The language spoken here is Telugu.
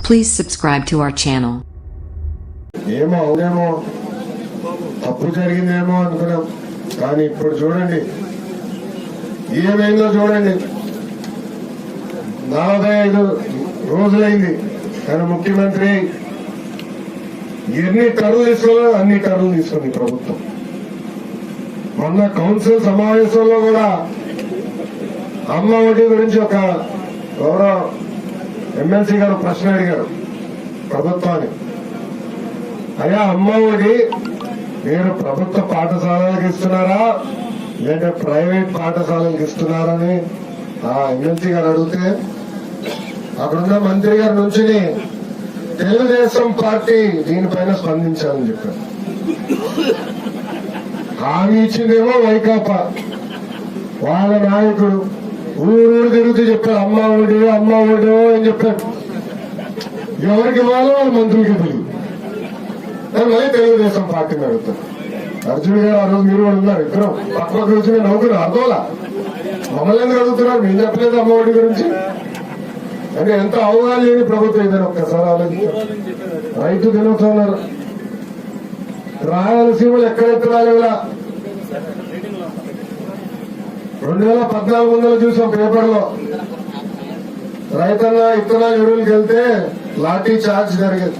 Please subscribe to our channel. ఏమో అవునేమో తప్పు జరిగిందేమో అనుకున్నాం, కానీ ఇప్పుడు చూడండి ఏమైందో చూడండి. 45 రోజులైంది ఆయన ముఖ్యమంత్రి. ఎన్ని టర్లు తీసుకోవాలో అన్ని టర్లు తీసుకుంది ప్రభుత్వం. మొన్న కౌన్సిల్ సమావేశంలో కూడా అమ్మ ఒడి గురించి ఒక గౌరవ ఎమ్మెల్సీ గారు ప్రశ్న అడిగారు ప్రభుత్వాన్ని. అయ్యా, అమ్మ ఒడి మీరు ప్రభుత్వ పాఠశాలలకు ఇస్తున్నారా లేదంటే ప్రైవేట్ పాఠశాలలకు ఇస్తున్నారని ఆ ఎమ్మెల్సీ గారు అడిగితే అక్కడున్న మంత్రి గారి నుంచి తెలుగుదేశం పార్టీ దీనిపైన స్పందించాలని చెప్పారు. హామీ ఇచ్చిందేమో వైకాపా వాళ్ళ నాయకుడు ఊరూరు తిరుగుతూ చెప్పారు అమ్మ ఒడి అని చెప్పారు. ఎవరికి ఇవ్వాలో వాళ్ళ మంత్రులకి తెలియదు. మళ్ళీ తెలుగుదేశం పార్టీని అడుగుతారు. అర్జున్ గారు ఆ రోజు మీరు కూడా ఉన్నారు, ఇద్దరు పక్క గురించి నేను నవ్వుకున్నారు. అర్థంలా మమ్మల్ని ఎందుకు అడుగుతున్నారు, మేము చెప్పలేదు అమ్మ ఒడి గురించి అంటే. ఎంత అవగాహన లేని ప్రభుత్వం ఇదని ఒక్కసారి ఆలోచించారు. రైతు దినోత్సవం రాయలసీమలు ఎక్కడెక్కడాలి కూడా 2014 చూసాం పేపర్లో. రైతన్న ఇత్తనాలు ఎరువులకు వెళ్తే లాఠీ చార్జ్ జరిగేది.